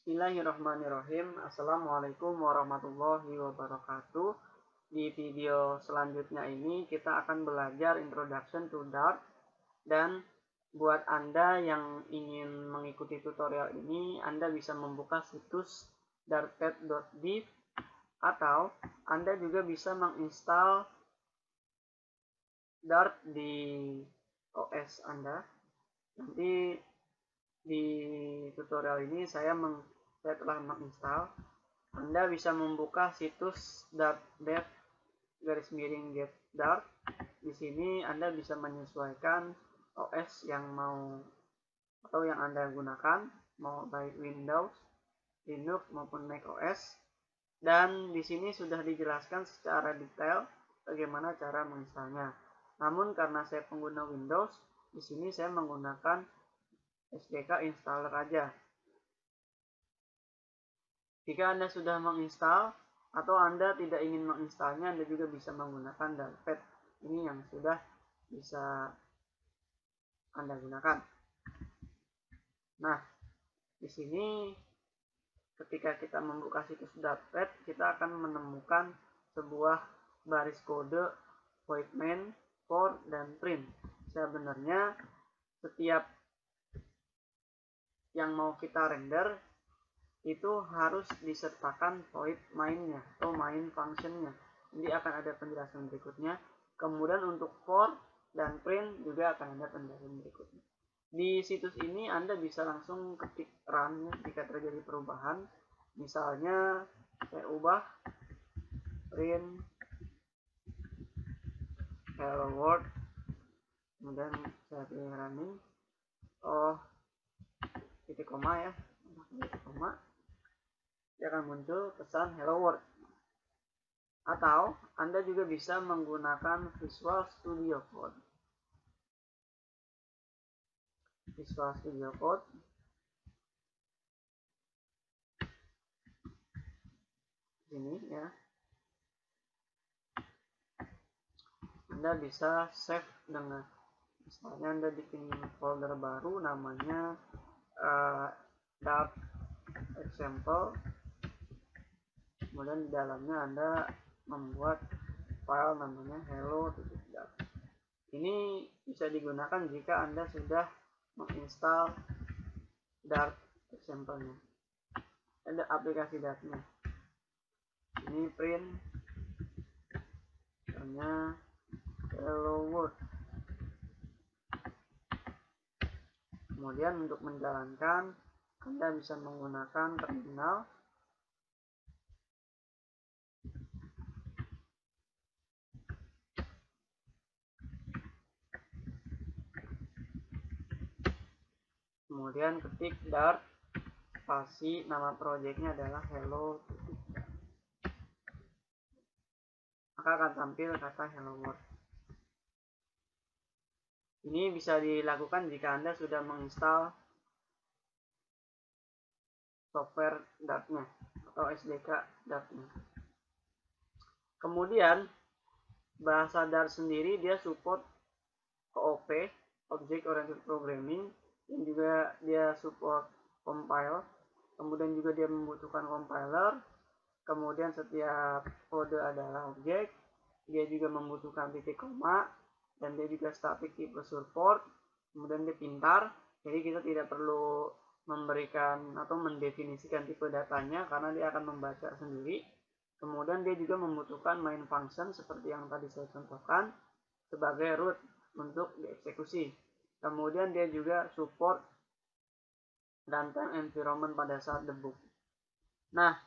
Bismillahirrahmanirrahim. Assalamualaikum warahmatullahi wabarakatuh. Di video selanjutnya ini kita akan belajar Introduction to Dart, dan buat Anda yang ingin mengikuti tutorial ini, Anda bisa membuka situs dartpad.dev atau Anda juga bisa menginstal Dart di OS Anda. Nanti di tutorial ini saya telah menginstal. Anda bisa membuka situs dart-dev_get dart. Di sini Anda bisa menyesuaikan OS yang mau atau yang Anda gunakan, mau baik Windows, Linux maupun Mac OS. Dan di sini sudah dijelaskan secara detail bagaimana cara menginstalnya. Namun karena saya pengguna Windows, di sini saya menggunakan SDK installer aja. Jika Anda sudah menginstal atau Anda tidak ingin menginstalnya, Anda juga bisa menggunakan Dartpad. Ini yang sudah bisa Anda gunakan. Nah, di sini ketika kita membuka situs Dartpad, kita akan menemukan sebuah baris kode void main, for, dan print. Sebenarnya setiap yang mau kita render itu harus disertakan void main-nya atau main function-nya. Jadi akan ada penjelasan berikutnya. Kemudian untuk for dan print juga akan ada penjelasan berikutnya. Di situs ini Anda bisa langsung ketik run jika terjadi perubahan. Misalnya saya ubah print hello world, kemudian saya pilih running. Titik koma ya, titik koma, dia akan muncul pesan hello world. Atau Anda juga bisa menggunakan Visual Studio Code. Visual Studio Code ini ya, Anda bisa save dengan, misalnya Anda bikin folder baru namanya Dart example, kemudian di dalamnya Anda membuat file namanya hello.dart. Ini bisa digunakan jika Anda sudah menginstal Dart example-nya. Ada aplikasi Dartnya. Ini print misalnya hello world. Kemudian untuk menjalankan Anda bisa menggunakan terminal. Kemudian ketik dart spasi nama projectnya adalah hello, maka akan tampil kata hello world. Ini bisa dilakukan jika Anda sudah menginstal software Dartnya atau SDK Dartnya. Kemudian bahasa Dart sendiri dia support OOP, Object Oriented Programming, dan juga dia support compile. Kemudian juga dia membutuhkan compiler. Kemudian setiap kode adalah objek. Dia juga membutuhkan titik koma, dan dia juga static type support. Kemudian dia pintar, jadi kita tidak perlu memberikan atau mendefinisikan tipe datanya karena dia akan membaca sendiri. Kemudian dia juga membutuhkan main function seperti yang tadi saya contohkan sebagai root untuk dieksekusi. Kemudian dia juga support runtime environment pada saat debug. Nah,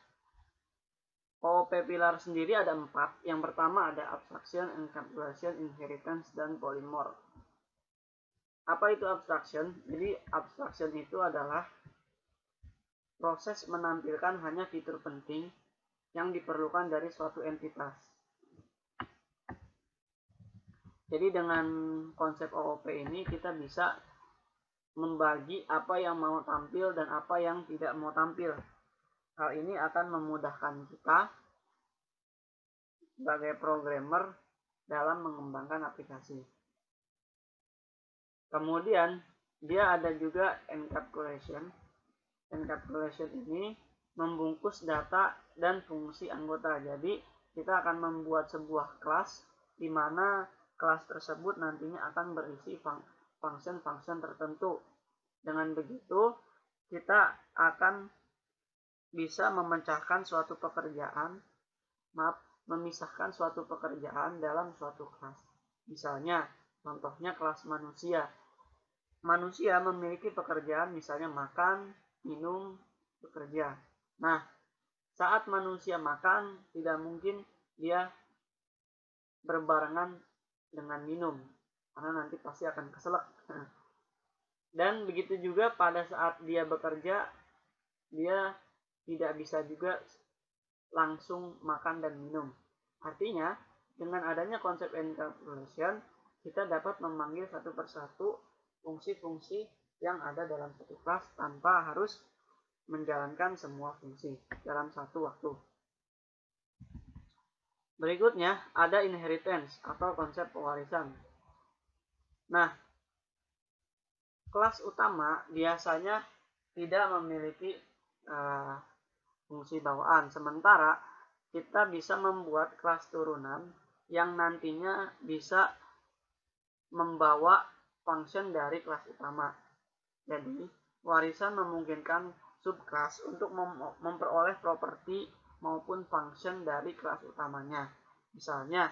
OOP pilar sendiri ada 4. Yang pertama ada abstraction, encapsulation, inheritance, dan polymorph. Apa itu abstraction? Jadi abstraction itu adalah proses menampilkan hanya fitur penting yang diperlukan dari suatu entitas. Jadi dengan konsep OOP ini kita bisa membagi apa yang mau tampil dan apa yang tidak mau tampil. Hal ini akan memudahkan kita sebagai programmer dalam mengembangkan aplikasi. Kemudian dia ada juga encapsulation. encapsulation ini membungkus data dan fungsi anggota. Jadi kita akan membuat sebuah kelas di mana kelas tersebut nantinya akan berisi function-function tertentu. Dengan begitu kita akan bisa memisahkan suatu pekerjaan dalam suatu kelas. Misalnya, contohnya kelas manusia. Manusia memiliki pekerjaan misalnya makan, minum, bekerja. Nah, saat manusia makan, tidak mungkin dia berbarengan dengan minum, karena nanti pasti akan keselak. Dan begitu juga pada saat dia bekerja, dia tidak bisa juga langsung makan dan minum. Artinya, dengan adanya konsep encapsulation, kita dapat memanggil satu persatu fungsi-fungsi yang ada dalam satu kelas tanpa harus menjalankan semua fungsi dalam satu waktu. Berikutnya ada inheritance atau konsep pewarisan. Nah, kelas utama biasanya tidak memiliki fungsi bawaan, sementara kita bisa membuat kelas turunan yang nantinya bisa membawa function dari kelas utama. Jadi, warisan memungkinkan subkelas untuk memperoleh properti maupun function dari kelas utamanya. Misalnya,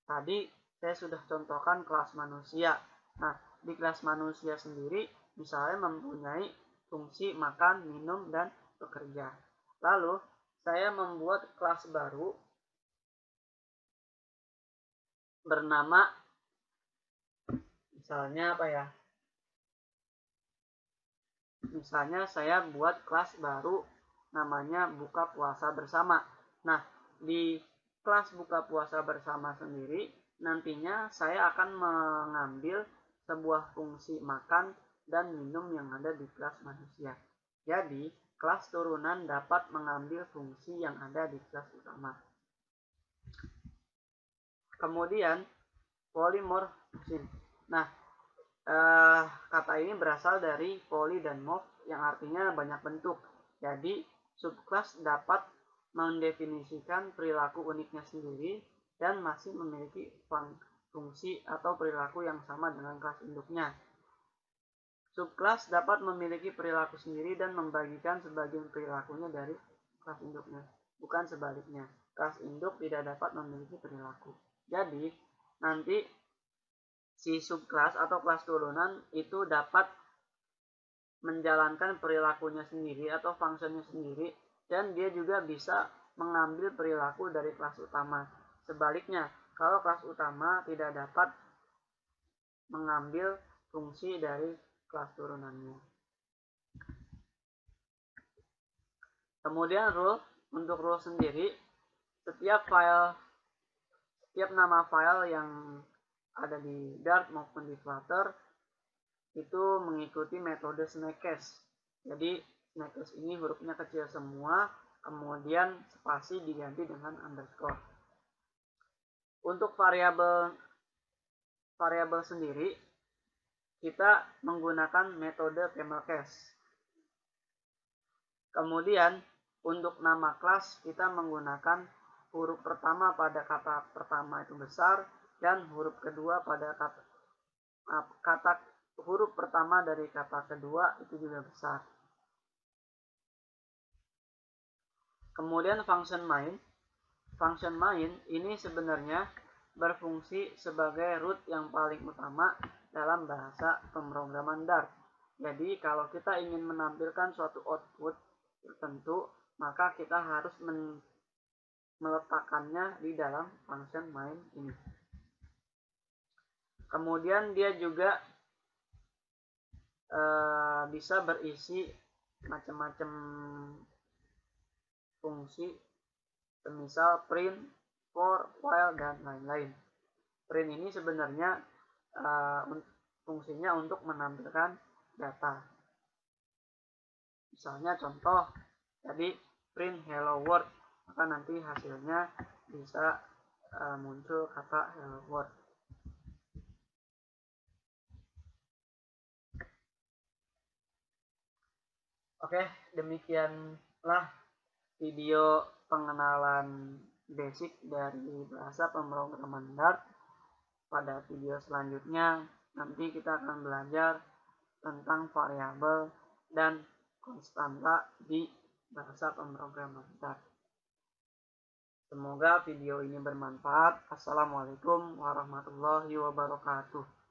tadi saya sudah contohkan kelas manusia. Nah, di kelas manusia sendiri misalnya mempunyai fungsi makan, minum, dan bekerja. Lalu, saya membuat kelas baru bernama misalnya saya buat kelas baru namanya buka puasa bersama. Nah, di kelas buka puasa bersama sendiri nantinya saya akan mengambil sebuah fungsi makan dan minum yang ada di kelas manusia. Jadi, kelas turunan dapat mengambil fungsi yang ada di kelas utama. Kemudian polymorphism. Nah, kata ini berasal dari poly dan morph yang artinya banyak bentuk. Jadi, subkelas dapat mendefinisikan perilaku uniknya sendiri dan masih memiliki fungsi atau perilaku yang sama dengan kelas induknya. Subkelas dapat memiliki perilaku sendiri dan membagikan sebagian perilakunya dari kelas induknya, bukan sebaliknya. Kelas induk tidak dapat memiliki perilaku. Jadi, nanti si subkelas atau kelas turunan itu dapat menjalankan perilakunya sendiri atau fungsinya sendiri, dan dia juga bisa mengambil perilaku dari kelas utama. Sebaliknya, kalau kelas utama tidak dapat mengambil fungsi dari kelas turunannya. Kemudian untuk rule sendiri, setiap nama file yang ada di Dart maupun di Flutter itu mengikuti metode snakeCase. Jadi snakeCase ini hurufnya kecil semua, kemudian spasi diganti dengan underscore. Untuk variabel sendiri kita menggunakan metode CamelCase. Kemudian untuk nama kelas kita menggunakan huruf pertama pada kata pertama itu besar dan huruf kedua pada huruf pertama dari kata kedua itu juga besar. Kemudian function main. Function main ini sebenarnya berfungsi sebagai root yang paling utama dalam bahasa pemrograman Dart. Jadi kalau kita ingin menampilkan suatu output tertentu, maka kita harus meletakkannya di dalam function main ini. Kemudian dia juga bisa berisi macam-macam fungsi, misal print, for, while, dan lain-lain. Print ini sebenarnya fungsinya untuk menampilkan data. Misalnya contoh, tadi print hello world, maka nanti hasilnya bisa muncul kata hello world. Oke, demikianlah video pengenalan basic dari bahasa pemrograman Dart. Pada video selanjutnya nanti kita akan belajar tentang variabel dan konstanta di bahasa pemrograman Dart. Semoga video ini bermanfaat. Assalamualaikum warahmatullahi wabarakatuh.